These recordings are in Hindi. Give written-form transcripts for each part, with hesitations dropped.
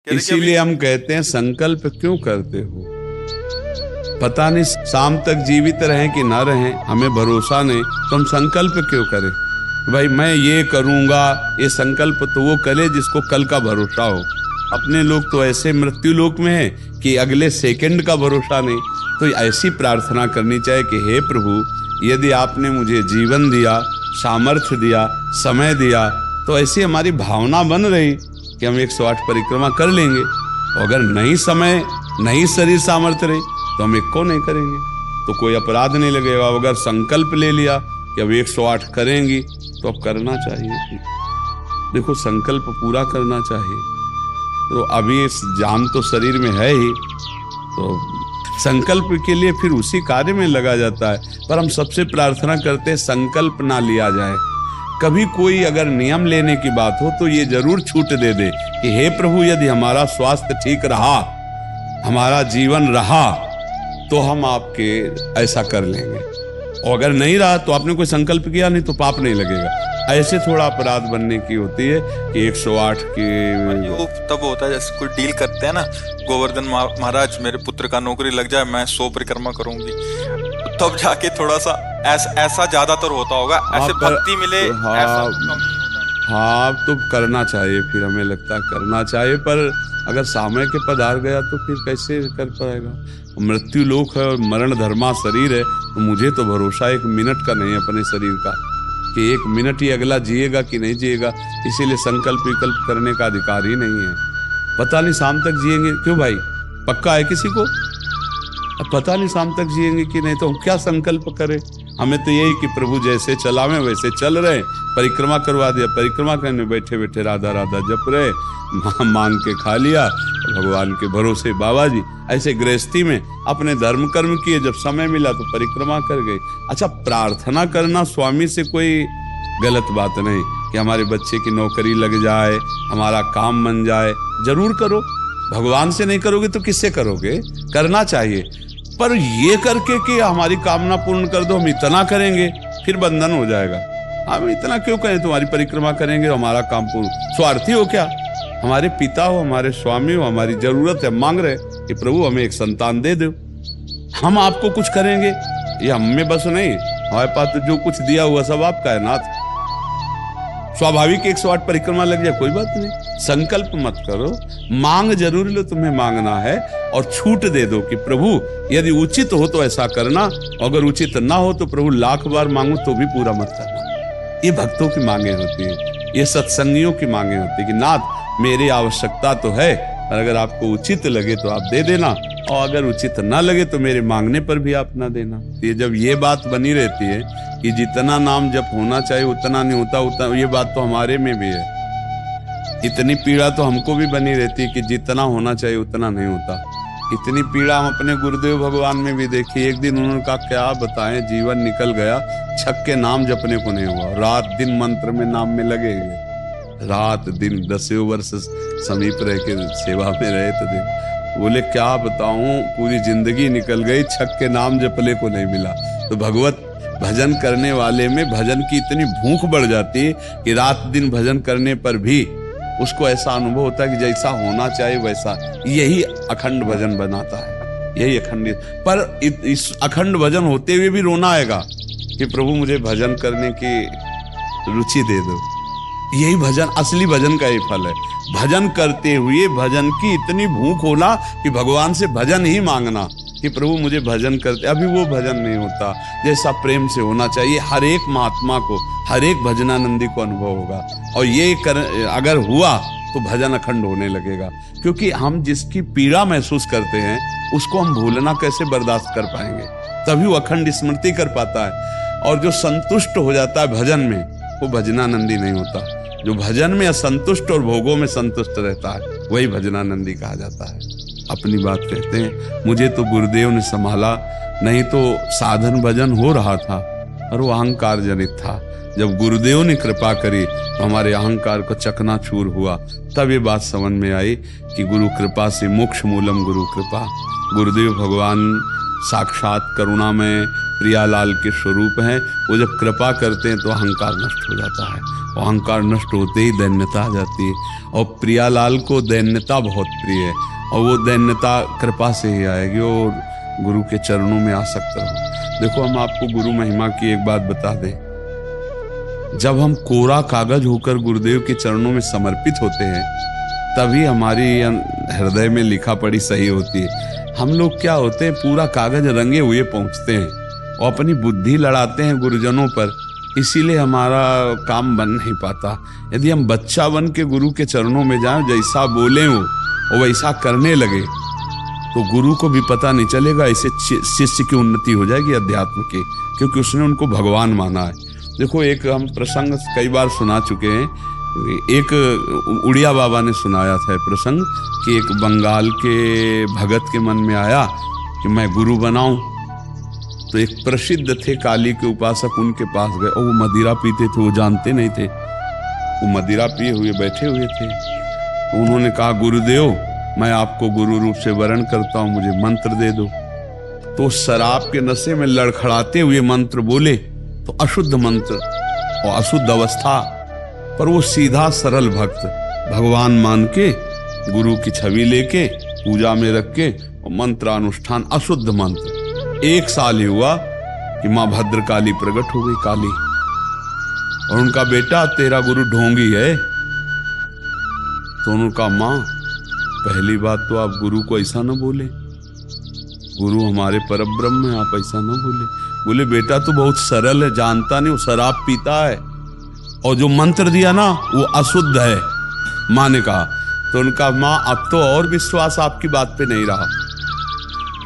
इसीलिए हम कहते हैं संकल्प क्यों करते हो। पता नहीं शाम तक जीवित रहें कि ना रहें, हमें भरोसा नहीं, तो हम संकल्प क्यों करें। भाई मैं ये करूंगा, ये संकल्प तो वो करे जिसको कल का भरोसा हो। अपने लोग तो ऐसे मृत्यु लोक में है कि अगले सेकंड का भरोसा नहीं। तो ऐसी प्रार्थना करनी चाहिए कि हे प्रभु, यदि आपने मुझे जीवन दिया, सामर्थ्य दिया, समय दिया, तो ऐसी हमारी भावना बन रही कि हम 108 परिक्रमा कर लेंगे। तो अगर नहीं समय, नहीं शरीर सामर्थ्य रही, तो हम एक को नहीं करेंगे, तो कोई अपराध नहीं लगेगा। अगर संकल्प ले लिया कि अब 108 करेंगी, तो अब करना चाहिए। देखो संकल्प पूरा करना चाहिए। तो अभी जान तो शरीर में है ही, तो संकल्प के लिए फिर उसी कार्य में लगा जाता है। पर हम सबसे प्रार्थना करते हैं संकल्प ना लिया जाए। कभी कोई अगर नियम लेने की बात हो तो ये जरूर छूट दे दे कि हे प्रभु, यदि हमारा स्वास्थ्य ठीक रहा, हमारा जीवन रहा, तो हम आपके ऐसा कर लेंगे। और अगर नहीं रहा तो आपने कोई संकल्प किया नहीं, तो पाप नहीं लगेगा। ऐसे थोड़ा अपराध बनने की होती है कि 108 की वो तब होता है जैसे कोई डील करते हैं ना, गोवर्धन महाराज मेरे पुत्र का नौकरी लग जाए, मैं 100 परिक्रमा करूंगी, तब जाके थोड़ा सा ऐसा ज्यादातर होता होगा। ऐसे भक्ति मिले ऐसा कम नहीं होता। हाँ, तो करना चाहिए, फिर हमें लगता है करना चाहिए। पर अगर समय के पधार गया तो फिर कैसे कर पाएगा। मृत्यु लोक है और मरण धर्मा शरीर है, तो मुझे तो भरोसा 1 मिनट का नहीं है अपने शरीर का कि 1 मिनट ही अगला जिएगा कि नहीं जिएगा। इसीलिए संकल्प विकल्प करने का अधिकार ही नहीं है। पता नहीं शाम तक जिएंगे, क्यों भाई, पक्का है किसी को? अब पता नहीं शाम तक जिएंगे कि नहीं, तो हम क्या संकल्प करें। हमें तो यही कि प्रभु जैसे चलावे वैसे चल रहे। परिक्रमा करवा दिया, परिक्रमा करने बैठे बैठे राधा राधा जप रहे, मांग के खा लिया, भगवान के भरोसे बाबा जी। ऐसे गृहस्थी में अपने धर्म कर्म किए, जब समय मिला तो परिक्रमा कर गए। अच्छा, प्रार्थना करना स्वामी से कोई गलत बात नहीं कि हमारे बच्चे की नौकरी लग जाए, हमारा काम बन जाए, जरूर करो। भगवान से नहीं करोगे तो किससे करोगे? करना चाहिए। पर ये करके कि हमारी कामना पूर्ण कर दो, हम इतना करेंगे, फिर बंधन हो जाएगा। हम इतना क्यों करें, तुम्हारी परिक्रमा करेंगे हमारा काम पूर्ण। स्वार्थी हो क्या? हमारे पिता हो, हमारे स्वामी हो, हमारी जरूरत है, मांग रहे कि प्रभु हमें एक संतान दे दो, हम आपको कुछ करेंगे। ये हम में बस नहीं, हमारे पास तो जो कुछ दिया हुआ सब आपका है नाथ। स्वाभाविक 108 परिक्रमा लग जाए, कोई बात नहीं। संकल्प मत करो, मांग जरूर लो, तुम्हें मांगना है, और छूट दे दो कि प्रभु यदि उचित हो तो ऐसा करना, अगर उचित ना हो तो प्रभु लाख बार मांगू तो भी पूरा मत करना। ये भक्तों की मांगे होती है, ये सत्संगियों की मांगे होती है कि नाथ मेरी आवश्यकता तो है, पर अगर आपको उचित लगे तो आप दे देना, और अगर उचित ना लगे तो मेरे मांगने पर भी आप ना देना। ये जब ये बात बनी रहती है कि जितना नाम जप होना चाहिए उतना नहीं होता, उतना, ये बात तो हमारे में भी है। इतनी पीड़ा तो हमको भी बनी रहती है कि जितना होना चाहिए उतना नहीं होता। इतनी पीड़ा हम अपने गुरुदेव भगवान में भी देखी। एक दिन उन्होंने कहा क्या बताएं, जीवन निकल गया, छक के नाम जपने को नहीं हुआ, रात दिन मंत्र में नाम में लगे हुए, रात दिन 10 वर्ष समीप रह के सेवा में रहे। तो बोले क्या बताऊं, पूरी जिंदगी निकल गई, छक के नाम जपले को नहीं मिला। तो भगवत भजन करने वाले में भजन की इतनी भूख बढ़ जाती है कि रात दिन भजन करने पर भी उसको ऐसा अनुभव होता है कि जैसा होना चाहिए वैसा। यही अखंड भजन बनाता है, यही अखंड। पर इस अखंड भजन होते हुए भी रोना आएगा कि प्रभु मुझे भजन करने की रुचि दे दो। यही भजन, असली भजन का ही फल है। भजन करते हुए भजन की इतनी भूख होना कि भगवान से भजन ही मांगना कि प्रभु मुझे भजन करते। अभी वो भजन नहीं होता जैसा प्रेम से होना चाहिए। हर एक महात्मा को, हर एक भजनानंदी को अनुभव होगा, और ये अगर हुआ तो भजन अखंड होने लगेगा। क्योंकि हम जिसकी पीड़ा महसूस करते हैं उसको हम भूलना कैसे बर्दाश्त कर पाएंगे? तभी वो अखंड स्मृति कर पाता है। और जो संतुष्ट हो जाता है भजन में, वो भजनानंदी नहीं होता। जो भजन में असंतुष्ट और भोगों में संतुष्ट रहता है, वही भजनानंदी कहा जाता है। अपनी बात कहते हैं, मुझे तो गुरुदेव ने संभाला, नहीं तो साधन भजन हो रहा था और वो अहंकार जनित था। जब गुरुदेव ने कृपा करी तो हमारे अहंकार को चकनाचूर हुआ। तब ये बात समझ में आई कि गुरु कृपा से मोक्ष मूलम गुरु कृपा। गुरुदेव भगवान साक्षात करुणा में प्रियालाल के स्वरूप हैं। वो जब कृपा करते हैं तो अहंकार नष्ट हो जाता है, और अहंकार नष्ट होते ही दैन्यता आ जाती है। और प्रियालाल को दैन्यता बहुत प्रिय है, और वो दैन्यता कृपा से ही आएगी और गुरु के चरणों में आसक्त रहो। देखो, हम आपको गुरु महिमा की एक बात बता दें, जब हम कोरा कागज होकर गुरुदेव के चरणों में समर्पित होते हैं तभी हमारी हृदय में लिखा पढ़ी सही होती है। हम लोग क्या होते हैं, पूरा कागज रंगे हुए पहुंचते हैं और अपनी बुद्धि लड़ाते हैं गुरुजनों पर, इसीलिए हमारा काम बन नहीं पाता। यदि हम बच्चा बन के गुरु के चरणों में जाएं, जैसा बोले वो और वैसा करने लगे, तो गुरु को भी पता नहीं चलेगा। ऐसे शिष्य की उन्नति हो जाएगी अध्यात्म की, क्योंकि उसने उनको भगवान माना है। देखो, एक हम प्रसंग कई बार सुना चुके हैं। एक उड़िया बाबा ने सुनाया था प्रसंग कि एक बंगाल के भगत के मन में आया कि मैं गुरु बनाऊं। तो एक प्रसिद्ध थे काली के उपासक, उनके पास गए और वो मदिरा पीते थे, वो जानते नहीं थे, वो मदिरा पिए हुए बैठे हुए थे। तो उन्होंने कहा, गुरुदेव मैं आपको गुरु रूप से वरण करता हूं, मुझे मंत्र दे दो। तो शराब के नशे में लड़खड़ाते हुए मंत्र बोले, तो अशुद्ध मंत्र और अशुद्ध अवस्था, पर वो सीधा सरल भक्त भगवान मान के गुरु की छवि लेके पूजा में रख के और मंत्रानुष्ठान, अशुद्ध मंत्र। 1 साल ही हुआ कि माँ भद्रकाली प्रकट हो गई, काली, और उनका बेटा तेरा गुरु ढोंगी है। तो उनका माँ, पहली बात तो आप गुरु को ऐसा ना बोले, गुरु हमारे परब्रह्म है, आप ऐसा ना बोले। बोले, बेटा तो बहुत सरल है, जानता नहीं, वो शराब पीता है और जो मंत्र दिया ना वो अशुद्ध है। माँ ने कहा। तो उनका, माँ अब तो और विश्वास आपकी बात पे नहीं रहा।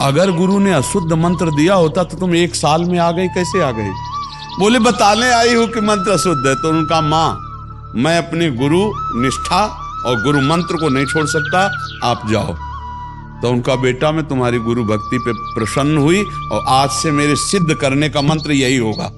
अगर गुरु ने अशुद्ध मंत्र दिया होता तो तुम 1 साल में आ गई, कैसे आ गई? बोले, बताने आई हूं कि मंत्र अशुद्ध है। तो उनका, माँ मैं अपनी गुरु निष्ठा और गुरु मंत्र को नहीं छोड़ सकता, आप जाओ। तो उनका बेटा, मैं तुम्हारी गुरु भक्ति पे प्रसन्न हुई और आज से मेरे सिद्ध करने का मंत्र यही होगा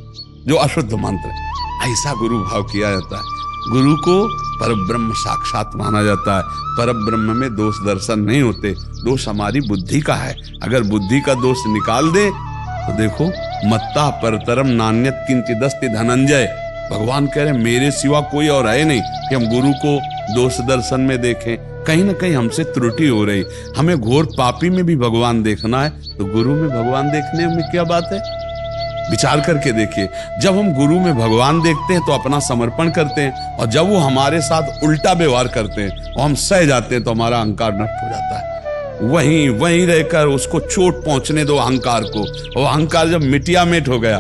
जो अशुद्ध मंत्र है। ऐसा गुरु भाव किया जाता है। गुरु को परब्रह्म साक्षात माना जाता है। परब्रह्म में दोष दर्शन नहीं होते, दोष हमारी बुद्धि का है। अगर बुद्धि का दोष निकाल दे तो देखो, मत्ता परतरम नान्यत किंचिदस्ति धनंजय, भगवान कह रहे मेरे सिवा कोई और है नहीं कि हम गुरु को दोष दर्शन में देखें। कहीं ना कहीं हमसे त्रुटि हो रही। हमें घोर पापी में भी भगवान देखना है, तो गुरु में भगवान देखने में क्या बात है? विचार करके देखिए, जब हम गुरु में भगवान देखते हैं तो अपना समर्पण करते हैं, और जब वो हमारे साथ उल्टा व्यवहार करते हैं और हम सह जाते हैं तो हमारा अहंकार नष्ट हो जाता है। वहीं रहकर उसको चोट पहुंचने दो अहंकार को, और अहंकार जब मिटिया मिट हो गया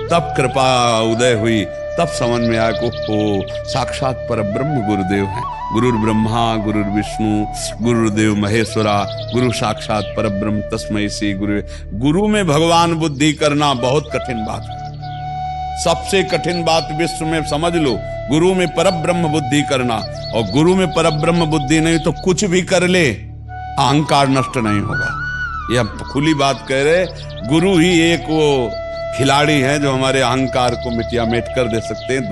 तब कृपा उदय हुई, तब समझ में आया को साक्षात परब्रह्म गुरुदेव हैं। गुरुर ब्रह्मा गुरुर विष्णु गुरुदेव महेश्वरा, गुरु साक्षात परब्रह्म तस्मै श्री गुरु। गुरु में भगवान बुद्धि करना बहुत कठिन बात है, सबसे कठिन बात विश्व में, समझ लो। गुरु में परब्रह्म बुद्धि करना, और गुरु में परब्रह्म बुद्धि नहीं तो कुछ भी कर ले अहंकार नष्ट नहीं होगा। ये हम खुली बात कह रहे। गुरु ही एक वो खिलाड़ी है जो हमारे अहंकार को मिटिया मेट कर दे सकते हैं,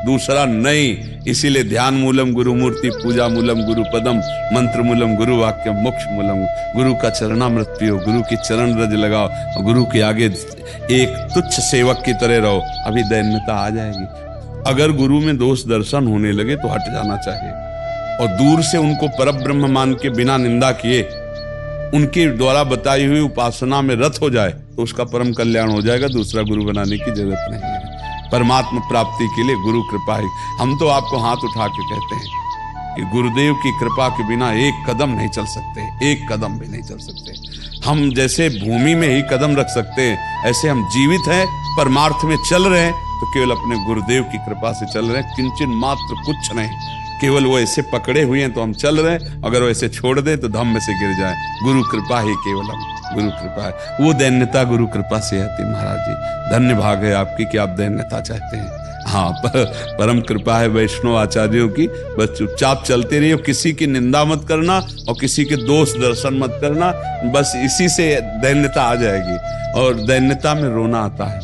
दूसरा नहीं। इसीलिए ध्यान मूलम गुरु मूर्ति, पूजा मूलम गुरु पदम, मंत्र मूलम गुरु वाक्यम, मोक्ष मूलम गुरु का चरणामृत पियो, गुरु की चरण रज लगाओ और गुरु के आगे एक तुच्छ सेवक की तरह रहो, अभी दैन्यता आ जाएगी। अगर गुरु में दोष दर्शन होने लगे तो हट जाना चाहिए, और दूर से उनको परब्रह्म मान के बिना निंदा किए उनके द्वारा बताई हुई उपासना में रत हो जाए तो उसका परम कल्याण हो जाएगा। दूसरा गुरु बनाने की जरूरत नहीं है। परमात्मा प्राप्ति के लिए गुरु कृपा ही। हम तो आपको हाथ उठा के कहते हैं कि गुरुदेव की कृपा के बिना एक कदम नहीं चल सकते, एक कदम भी नहीं चल सकते। हम जैसे भूमि में ही कदम रख सकते हैं, ऐसे हम जीवित हैं, परमार्थ में चल रहे हैं तो केवल अपने गुरुदेव की कृपा से चल रहे हैं, किंचन मात्र कुछ नहीं। केवल वो ऐसे पकड़े हुए हैं तो हम चल रहे हैं, अगर वो ऐसे छोड़ दे तो धम्म से गिर जाए। गुरु कृपा ही केवलम, गुरु कृपा है। वो दैन्यता गुरु कृपा से आती। महाराज जी, धन्य भाग है आपकी कि आप दैन्यता चाहते हैं। हाँ, परम कृपा है वैष्णव आचार्यों की। बस चुपचाप चलते रहिए, किसी की निंदा मत करना और किसी के दोष दर्शन मत करना, बस इसी से दैन्यता आ जाएगी। और दैन्यता में रोना आता है,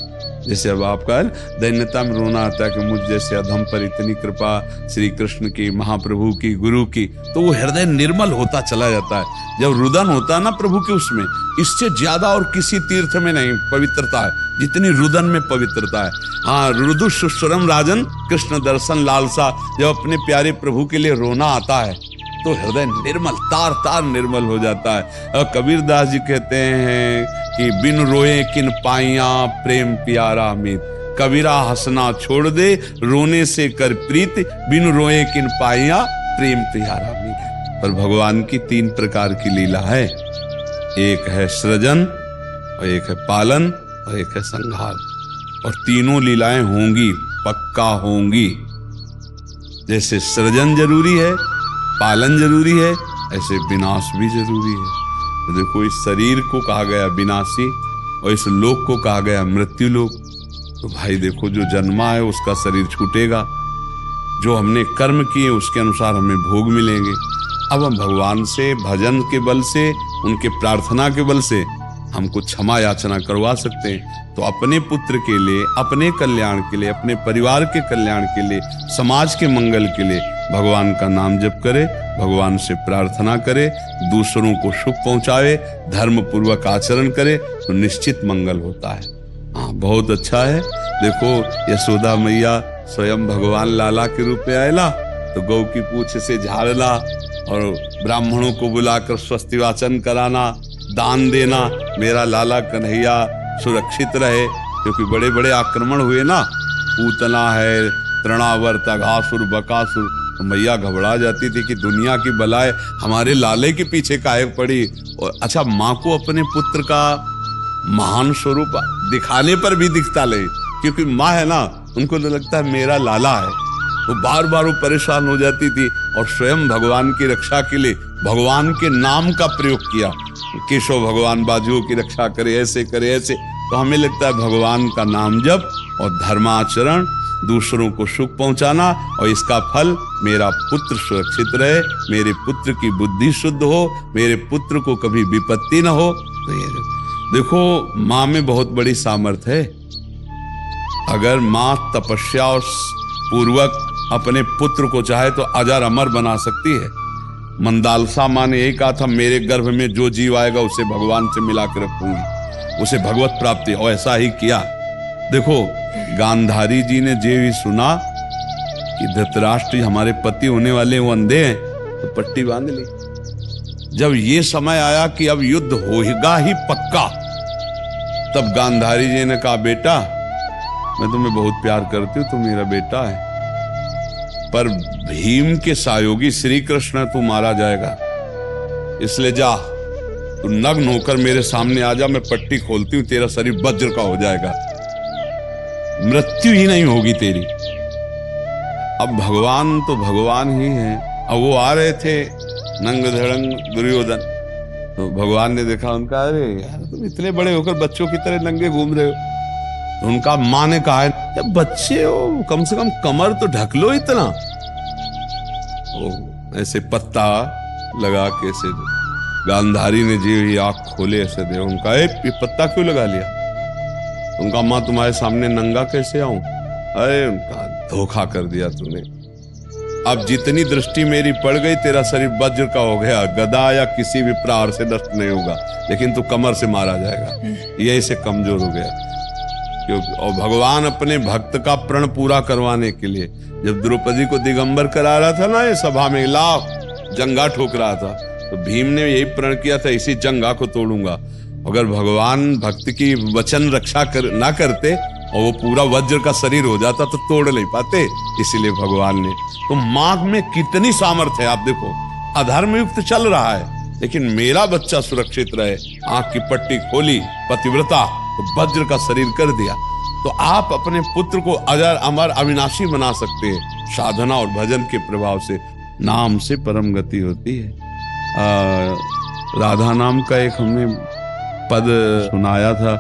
जैसे अब आपका दैन्यता में रोना आता है कि मुझ जैसे अधम पर इतनी कृपा श्री कृष्ण की, महाप्रभु की, गुरु की, तो वो हृदय निर्मल होता चला जाता है। जब रुदन होता है ना प्रभु के, उसमें इससे ज्यादा और किसी तीर्थ में नहीं पवित्रता है जितनी रुदन में पवित्रता है। हाँ, रुदु सुस्वरम राजन कृष्ण दर्शन लालसा, जब अपने प्यारे प्रभु के लिए रोना आता है तो हृदय निर्मल, तार तार निर्मल हो जाता है। और कबीर दास जी कहते हैं कि बिन रोए किन पाइया प्रेम प्यारा मीत, कबीरा हंसना छोड़ दे रोने से कर प्रीत, बिन रोए किन पाइया प्रेम प्यारा मीत। पर भगवान की 3 प्रकार की लीला है, एक है सृजन और एक है पालन और एक है संहार, और तीनों लीलाएं होंगी, पक्का होंगी। जैसे सृजन जरूरी है, पालन जरूरी है, ऐसे विनाश भी जरूरी है। तो देखो, इस शरीर को कहा गया विनाशी और इस लोक को कहा गया मृत्यु लोक। तो भाई देखो, जो जन्मा है उसका शरीर छूटेगा, जो हमने कर्म किए उसके अनुसार हमें भोग मिलेंगे। अब हम भगवान से भजन के बल से, उनके प्रार्थना के बल से हमको क्षमा याचना करवा सकते हैं। तो अपने पुत्र के लिए, अपने कल्याण के लिए, अपने परिवार के कल्याण के लिए, समाज के मंगल के लिए भगवान का नाम जप करे, भगवान से प्रार्थना करे, दूसरों को सुख पहुंचावे, धर्म पूर्वक आचरण करे तो निश्चित मंगल होता है। हाँ, बहुत अच्छा है। देखो, यशोदा मैया स्वयं भगवान लाला के रूप में आयला तो गौ की पूंछ से झाड़ना और ब्राह्मणों को बुलाकर स्वस्ति वाचन कराना, दान देना, मेरा लाला कन्हैया सुरक्षित रहे। क्योंकि बड़े बड़े आक्रमण हुए ना, पूतना है, तृणावर्त, अघासुर, बकासुर, तो मैया घबरा जाती थी कि दुनिया की बलाएं हमारे लाले के पीछे काहे पड़ी। और अच्छा, माँ को अपने पुत्र का महान स्वरूप दिखाने पर भी दिखता ले, क्योंकि माँ है ना, उनको तो लगता है मेरा लाला है। तो बार बार वो परेशान हो जाती थी और स्वयं भगवान की रक्षा के लिए भगवान के नाम का प्रयोग किया। केशव भगवान बाजुओं की रक्षा करे, ऐसे करे, ऐसे। तो हमें लगता है भगवान का नाम जप और धर्माचरण, दूसरों को सुख पहुंचाना, और इसका फल मेरा पुत्र सुरक्षित रहे, मेरे पुत्र की बुद्धि शुद्ध हो, मेरे पुत्र को कभी विपत्ति न हो। तो ये देखो, माँ में बहुत बड़ी सामर्थ्य है। अगर माँ तपस्या और पूर्वक अपने पुत्र को चाहे तो अजर अमर बना सकती है। मंदालसा माँ ने यही कहा था, मेरे गर्भ में जो जीव आएगा उसे भगवान से मिला कर रखूंगी, उसे भगवत प्राप्ति, और ऐसा ही किया। देखो, गांधारी जी ने जे भी सुना कि धृतराष्ट्र हमारे पति होने वाले वो अंधे हैं, तो पट्टी बांध ली। जब ये समय आया कि अब युद्ध होगा ही पक्का, तब गांधारी जी ने कहा, बेटा मैं तुम्हें बहुत प्यार करती हूँ, तू मेरा बेटा है, पर भीम के सहयोगी श्री कृष्ण तू मारा जाएगा, इसलिए जा, तू नग्न होकर मेरे सामने आ जा, मैं पट्टी खोलती हूँ, तेरा शरीर वज्र का हो जाएगा, मृत्यु ही नहीं होगी तेरी। अब भगवान तो भगवान ही है। अब वो आ रहे थे नंग धड़ंग दुर्योधन, तो भगवान ने देखा उनका, अरे यार तुम इतने बड़े होकर बच्चों की तरह नंगे घूम रहे हो। तो उनका माँ ने कहा है, बच्चे हो, कम से कम कमर तो ढक लो इतना। तो ऐसे पत्ता लगा के ऐसे गांधारी ने जी हुई आंख खोले ऐसे दे, उनका ये पत्ता क्यों लगा लिया? उनका, माँ तुम्हारे सामने नंगा कैसे आऊं? अरे उनका, धोखा कर दिया तूने। अब जितनी दृष्टि मेरी पड़ गई, तेरा शरीर वज्र का हो गया, गदा या किसी भी प्रहार से नष्ट नहीं होगा, लेकिन तू कमर से मारा जाएगा। यही से कमजोर हो गया। क्योंकि और भगवान अपने भक्त का प्रण पूरा करवाने के लिए जब द्रौपदी को दिगंबर करा रहा था ना, ये सभा में लाओ जंगा ठोक रहा था, तो भीम ने यही प्रण किया था, इसी जंगा को तोड़ूंगा। अगर भगवान भक्त की वचन रक्षा ना करते और वो पूरा वज्र का शरीर हो जाता तो तोड़ नहीं पाते। इसीलिए भगवान ने, तो माँ में कितनी सामर्थ्य है। आप देखो, अधर्म युक्त चल रहा है, लेकिन मेरा बच्चा सुरक्षित रहे, आंख की पट्टी खोली, पतिव्रता, तो वज्र का शरीर कर दिया। तो आप अपने पुत्र को अजर अमर अविनाशी बना सकते हैं साधना और भजन के प्रभाव से। नाम से परम गति होती है। राधा नाम का एक हमने पद सुनाया था।